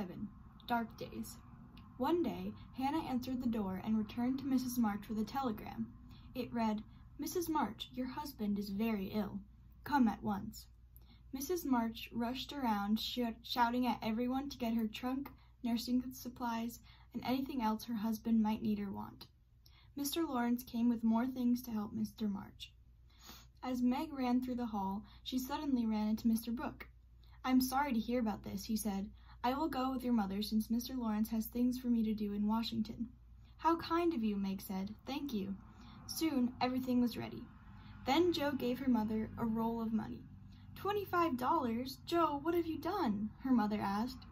7. Dark Days. One day, Hannah answered the door and returned to Mrs. March with a telegram. It read, "Mrs. March, your husband is very ill. Come at once." Mrs. March rushed around, shouting at everyone to get her trunk, nursing supplies, and anything else her husband might need or want. Mr. Lawrence came with more things to help Mr. March. As Meg ran through the hall, she suddenly ran into Mr. Brooke. "I'm sorry to hear about this," he said. "I will go with your mother since Mr. Lawrence has things for me to do in Washington." "How kind of you," Meg said. "Thank you." Soon, everything was ready. Then Joe gave her mother a roll of money. $25? Joe, what have you done?" her mother asked.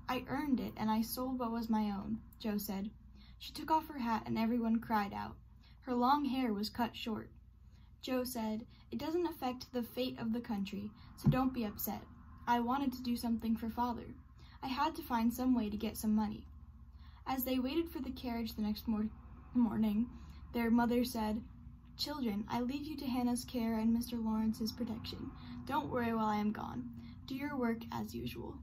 "I earned it, and I sold what was my own," Joe said. She took off her hat, and everyone cried out. Her long hair was cut short. Joe said, "It doesn't affect the fate of the country, so don't be upset. I wanted to do something for Father. I had to find some way to get some money." As they waited for the carriage the next morning, their mother said, "Children, I leave you to Hannah's care and Mr. Lawrence's protection. Don't worry while I am gone. Do your work as usual."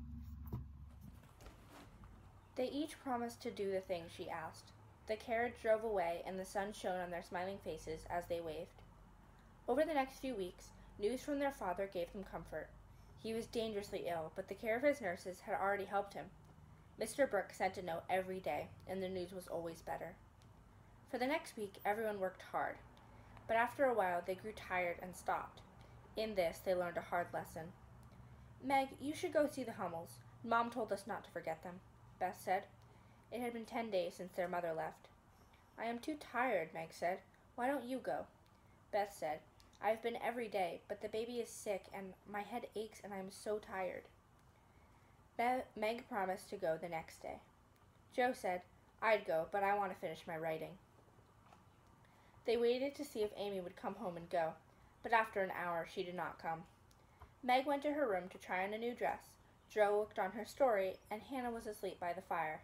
They each promised to do the thing she asked. The carriage drove away, and the sun shone on their smiling faces as they waved. Over the next few weeks, news from their father gave them comfort. He was dangerously ill, but the care of his nurses had already helped him. Mr. Brooke sent a note every day, and the news was always better. For the next week, everyone worked hard, but after a while they grew tired and stopped. In this, they learned a hard lesson. "Meg, you should go see the Hummels. Mom told us not to forget them," Beth said. It had been 10 days since their mother left. "I am too tired," Meg said. "Why don't you go?" Beth said, "I've been every day, but the baby is sick and my head aches and I am so tired." Meg promised to go the next day. Joe said, "I'd go, but I want to finish my writing." They waited to see if Amy would come home and go, but after an hour she did not come. Meg went to her room to try on a new dress. Joe worked on her story, and Hannah was asleep by the fire.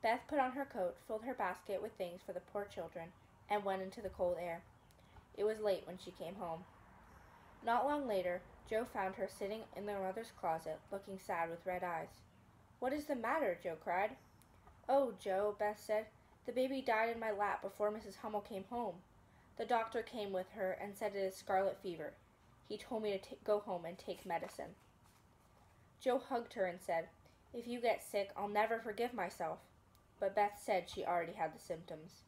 Beth put on her coat, filled her basket with things for the poor children, and went into the cold air. It was late when she came home. Not long later, Joe found her sitting in their mother's closet, looking sad with red eyes. "What is the matter?" Joe cried. "Oh, Joe," Beth said, "the baby died in my lap before Mrs. Hummel came home. The doctor came with her and said it is scarlet fever. He told me to go home and take medicine." Joe hugged her and said, "If you get sick, I'll never forgive myself." But Beth said she already had the symptoms.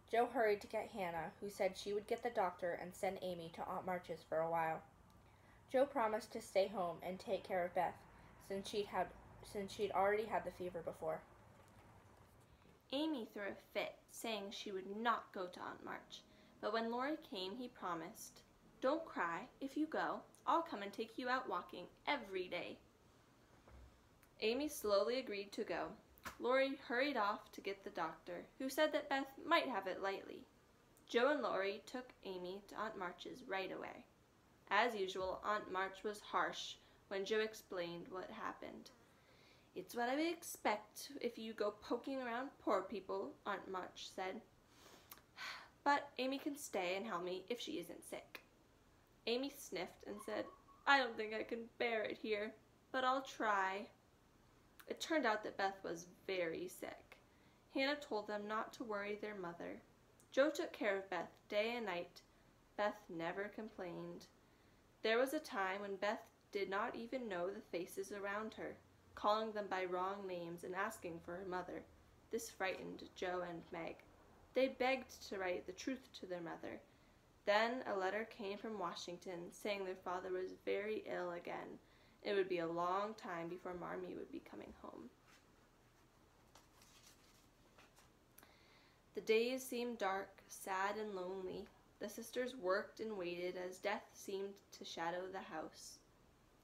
Joe hurried to get Hannah, who said she would get the doctor and send Amy to Aunt March's for a while. Joe promised to stay home and take care of Beth, since she'd already had the fever before. Amy threw a fit, saying she would not go to Aunt March, but when Laurie came, he promised, "Don't cry. If you go, I'll come and take you out walking every day." Amy slowly agreed to go. Laurie hurried off to get the doctor, who said that Beth might have it lightly. Joe and Laurie took Amy to Aunt March's right away. As usual, Aunt March was harsh when Joe explained what happened. "It's what I would expect if you go poking around poor people," Aunt March said. "But Amy can stay and help me if she isn't sick." Amy sniffed and said, "I don't think I can bear it here, but I'll try." It turned out that Beth was very sick. Hannah told them not to worry their mother. Joe took care of Beth day and night. Beth never complained. There was a time when Beth did not even know the faces around her, calling them by wrong names and asking for her mother. This frightened Joe and Meg. They begged to write the truth to their mother. Then a letter came from Washington saying their father was very ill again. It would be a long time before Marmee would be coming home. The days seemed dark, sad, and lonely. The sisters worked and waited as death seemed to shadow the house.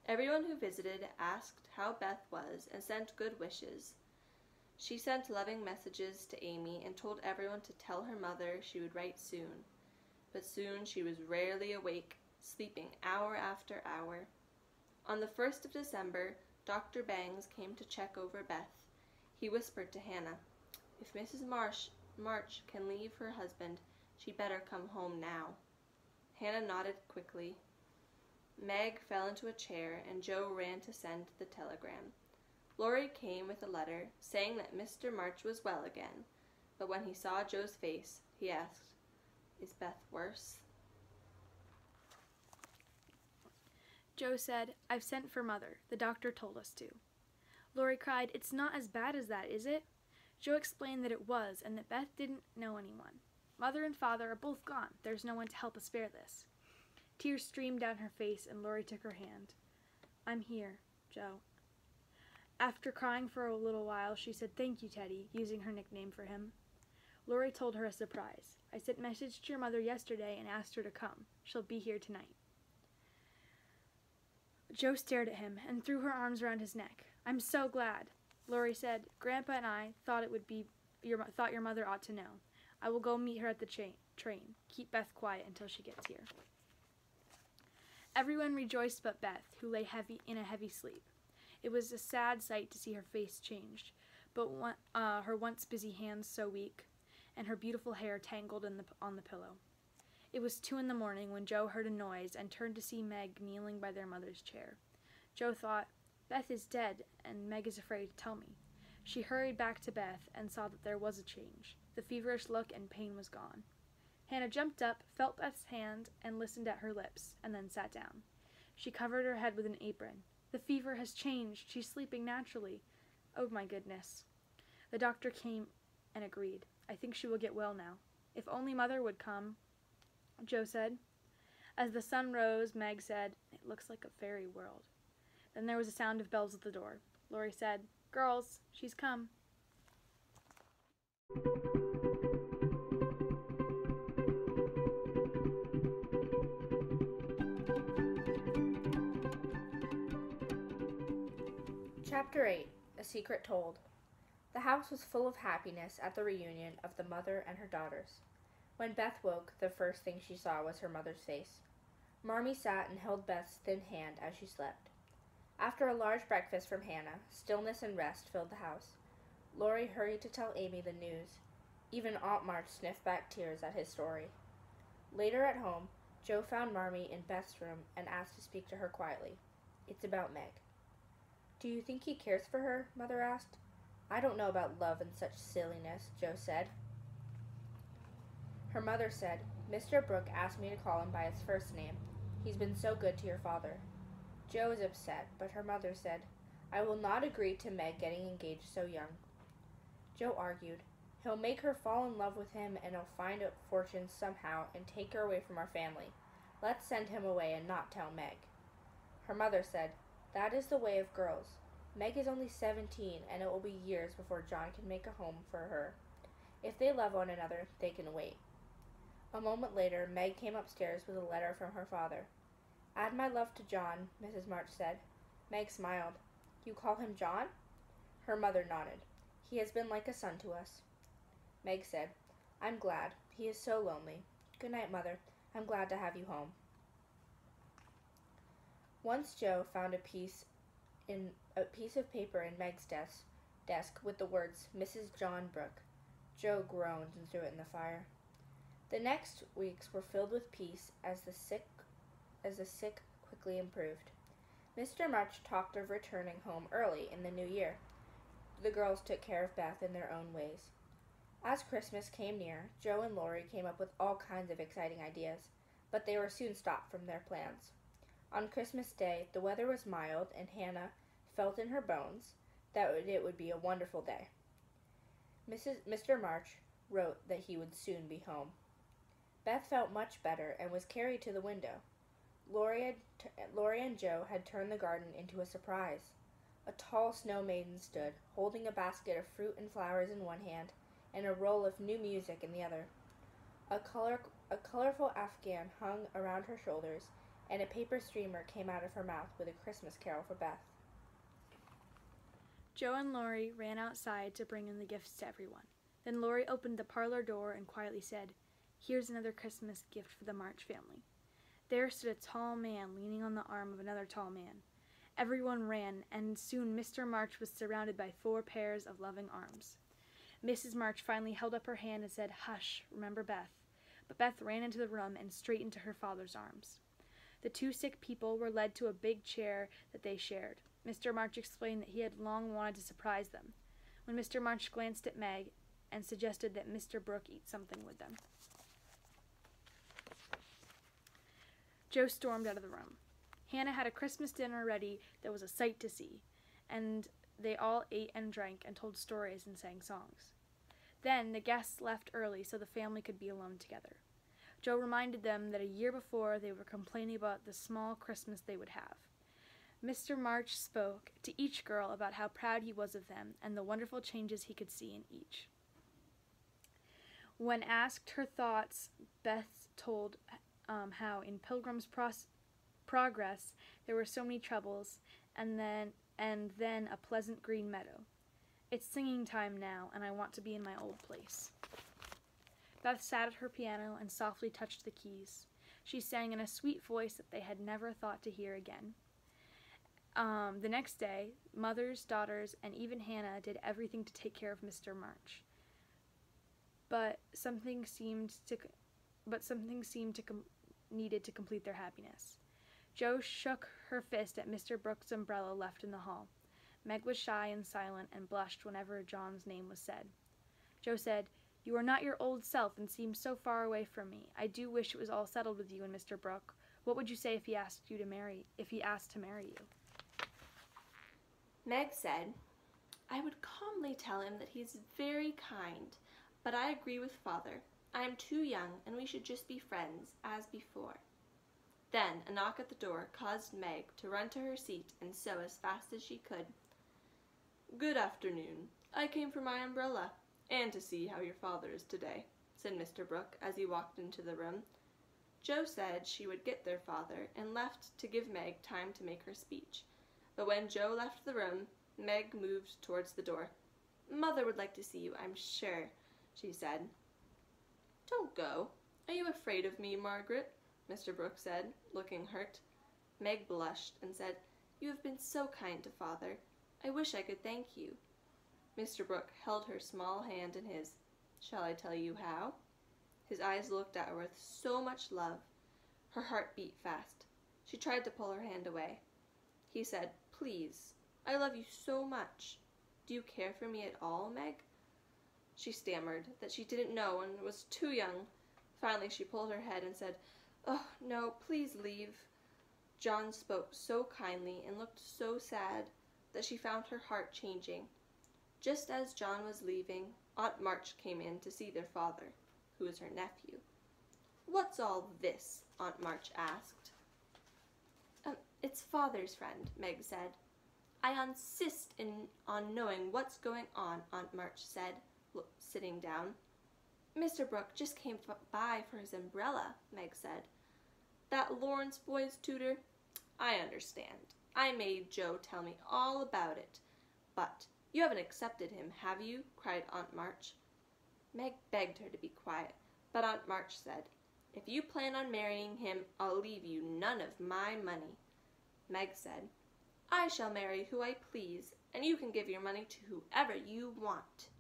Everyone who visited asked how Beth was and sent good wishes. She sent loving messages to Amy and told everyone to tell her mother she would write soon. But soon she was rarely awake, sleeping hour after hour. On the 1st of December, Dr. Bangs came to check over Beth. He whispered to Hannah, "If Mrs. March can leave her husband, she'd better come home now." Hannah nodded quickly. Meg fell into a chair, and Joe ran to send the telegram. Laurie came with a letter saying that Mr. March was well again, but when he saw Joe's face, he asked, "Is Beth worse?" Joe said, "I've sent for Mother. The doctor told us to." Laurie cried, "It's not as bad as that, is it?" Joe explained that it was, and that Beth didn't know anyone. "Mother and Father are both gone. There's no one to help us bear this." Tears streamed down her face, and Laurie took her hand. "I'm here, Joe." After crying for a little while, she said, "Thank you, Teddy," using her nickname for him. Laurie told her a surprise. "I sent a message to your mother yesterday and asked her to come. She'll be here tonight." Joe stared at him and threw her arms around his neck. "I'm so glad." Laurie said, "Grandpa and I thought your mother ought to know. I will go meet her at the train. Keep Beth quiet until she gets here." Everyone rejoiced but Beth, who lay in a heavy sleep. It was a sad sight to see her face changed, but her once busy hands so weak, and her beautiful hair tangled on the pillow. It was 2 a.m. when Joe heard a noise and turned to see Meg kneeling by their mother's chair. Joe thought, "Beth is dead, and Meg is afraid to tell me." She hurried back to Beth and saw that there was a change. The feverish look and pain was gone. Hannah jumped up, felt Beth's hand, and listened at her lips, and then sat down. She covered her head with an apron. "The fever has changed. She's sleeping naturally. Oh, my goodness." The doctor came and agreed. "I think she will get well now. If only Mother would come," Joe said. As the sun rose, Meg said, "It looks like a fairy world." Then there was a sound of bells at the door. Laurie said, "Girls, she's come." Chapter 8. A Secret Told. The house was full of happiness at the reunion of the mother and her daughters. When Beth woke, the first thing she saw was her mother's face. Marmee sat and held Beth's thin hand as she slept. After a large breakfast from Hannah, stillness and rest filled the house. Laurie hurried to tell Amy the news. Even Aunt March sniffed back tears at his story. Later at home, Joe found Marmee in Beth's room and asked to speak to her quietly. "It's about Meg." "Do you think he cares for her?" Mother asked. "I don't know about love and such silliness," Joe said. Her mother said, "Mr. Brooke asked me to call him by his first name. He's been so good to your father." Joe was upset, but her mother said, "I will not agree to Meg getting engaged so young." Joe argued, "He'll make her fall in love with him and he'll find a fortune somehow and take her away from our family. Let's send him away and not tell Meg." Her mother said, "That is the way of girls. Meg is only 17 and it will be years before John can make a home for her. If they love one another, they can wait." A moment later, Meg came upstairs with a letter from her father. "Add my love to John," Mrs. March said. Meg smiled. "You call him John?" Her mother nodded. "He has been like a son to us." Meg said, "I'm glad. He is so lonely. Good night, Mother. I'm glad to have you home." Once Joe found a piece of paper in Meg's desk with the words "Mrs. John Brooke." Joe groaned and threw it in the fire. The next weeks were filled with peace as the sick quickly improved. Mr. March talked of returning home early in the new year. The girls took care of Beth in their own ways. As Christmas came near, Joe and Laurie came up with all kinds of exciting ideas, but they were soon stopped from their plans. On Christmas Day, the weather was mild, and Hannah felt in her bones that it would be a wonderful day. Mr. March wrote that he would soon be home. Beth felt much better and was carried to the window. Laurie and Joe had turned the garden into a surprise. A tall snow maiden stood, holding a basket of fruit and flowers in one hand and a roll of new music in the other. A colorful afghan hung around her shoulders, and a paper streamer came out of her mouth with a Christmas carol for Beth. Joe and Laurie ran outside to bring in the gifts to everyone. Then Laurie opened the parlor door and quietly said, "Here's another Christmas gift for the March family." There stood a tall man leaning on the arm of another tall man. Everyone ran, and soon Mr. March was surrounded by 4 pairs of loving arms. Mrs. March finally held up her hand and said, "Hush, remember Beth." But Beth ran into the room and straight into her father's arms. The 2 sick people were led to a big chair that they shared. Mr. March explained that he had long wanted to surprise them, when Mr. March glanced at Meg and suggested that Mr. Brooke eat something with them. Joe stormed out of the room. Hannah had a Christmas dinner ready that was a sight to see, and they all ate and drank and told stories and sang songs. Then the guests left early so the family could be alone together. Joe reminded them that a year before they were complaining about the small Christmas they would have. Mr. March spoke to each girl about how proud he was of them and the wonderful changes he could see in each. When asked her thoughts, Beth told how in Pilgrim's Progress there were so many troubles, and then a pleasant green meadow. It's singing time now, and I want to be in my old place. Beth sat at her piano and softly touched the keys. She sang in a sweet voice that they had never thought to hear again. The next day, mothers, daughters, and even Hannah did everything to take care of Mr. March. But something seemed to needed to complete their happiness. Joe shook her fist at Mr. Brooks' umbrella left in the hall. Meg was shy and silent and blushed whenever John's name was said. Joe said, "You are not your old self and seem so far away from me. I do wish it was all settled with you and Mr. Brooke. What would you say if he asked to marry you?" Meg said, "I would calmly tell him that he's very kind, but I agree with Father. I am too young, and we should just be friends, as before." Then a knock at the door caused Meg to run to her seat and sew as fast as she could. "Good afternoon. I came for my umbrella, and to see how your father is today," said Mr. Brooke as he walked into the room. Joe said she would get their father and left to give Meg time to make her speech. But when Joe left the room, Meg moved towards the door. "Mother would like to see you, I'm sure," she said. "Don't go. Are you afraid of me, Margaret?" Mr. Brooke said, looking hurt. Meg blushed and said, "You have been so kind to Father. I wish I could thank you." Mr. Brooke held her small hand in his. "Shall I tell you how?" His eyes looked at her with so much love. Her heart beat fast. She tried to pull her hand away. He said, "Please, I love you so much. Do you care for me at all, Meg?" She stammered that she didn't know and was too young. Finally she pulled her head and said, "Oh, no, please leave." John spoke so kindly and looked so sad that she found her heart changing. Just as John was leaving, Aunt March came in to see their father, who was her nephew. "What's all this?" Aunt March asked. It's Father's friend," Meg said. "I insist on knowing what's going on," Aunt March said, sitting down. "Mr. Brooke just came by for his umbrella," Meg said. "That Lawrence boy's tutor? I understand. I made Joe tell me all about it. But you haven't accepted him, have you?" cried Aunt March. Meg begged her to be quiet, but Aunt March said, "If you plan on marrying him, I'll leave you none of my money." Meg said, "I shall marry who I please, and you can give your money to whoever you want."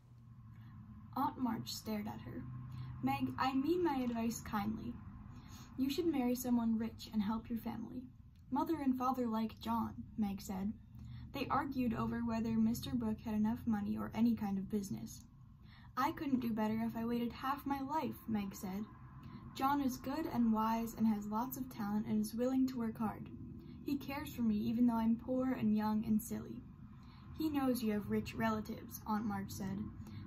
Aunt March stared at her. "Meg, I mean my advice kindly. You should marry someone rich and help your family. Mother and Father like John," Meg said. They argued over whether Mr. Brooke had enough money or any kind of business. "I couldn't do better if I waited half my life," Meg said. "John is good and wise and has lots of talent and is willing to work hard. He cares for me even though I'm poor and young and silly." "He knows you have rich relatives," Aunt March said.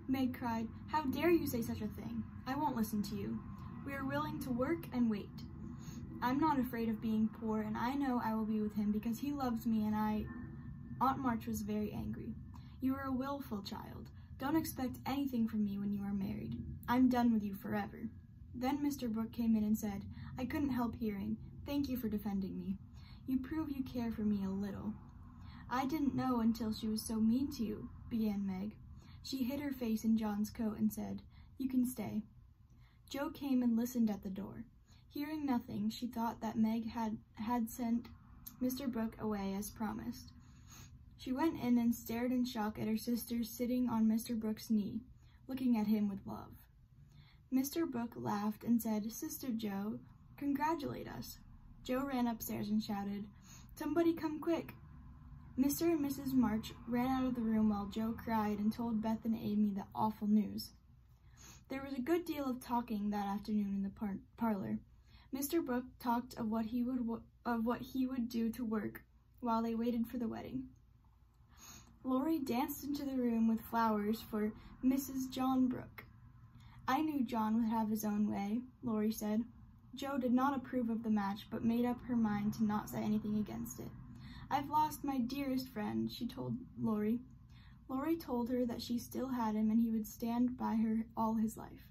Meg cried, "How dare you say such a thing? I won't listen to you. We are willing to work and wait. I'm not afraid of being poor, and I know I will be with him because he loves me and I—" Aunt March was very angry. "You are a willful child. Don't expect anything from me when you are married. I'm done with you forever." Then Mr. Brooke came in and said, "I couldn't help hearing. Thank you for defending me. You prove you care for me a little." "I didn't know until she was so mean to you," began Meg. She hid her face in John's coat and said, "You can stay." Joe came and listened at the door. Hearing nothing, she thought that Meg had sent Mr. Brooke away as promised. She went in and stared in shock at her sister sitting on Mr. Brooke's knee, looking at him with love. Mr. Brooke laughed and said, "Sister Joe, congratulate us." Joe ran upstairs and shouted, "Somebody come quick." Mr. and Mrs. March ran out of the room while Joe cried and told Beth and Amy the awful news. There was a good deal of talking that afternoon in the parlor. Mr. Brooke talked of what he would do to work while they waited for the wedding. Laurie danced into the room with flowers for Mrs. John Brooke. I knew John would have his own way, Laurie said. Joe did not approve of the match, but made up her mind to not say anything against it. I've lost my dearest friend, she told Laurie. Laurie told her that she still had him and he would stand by her all his life.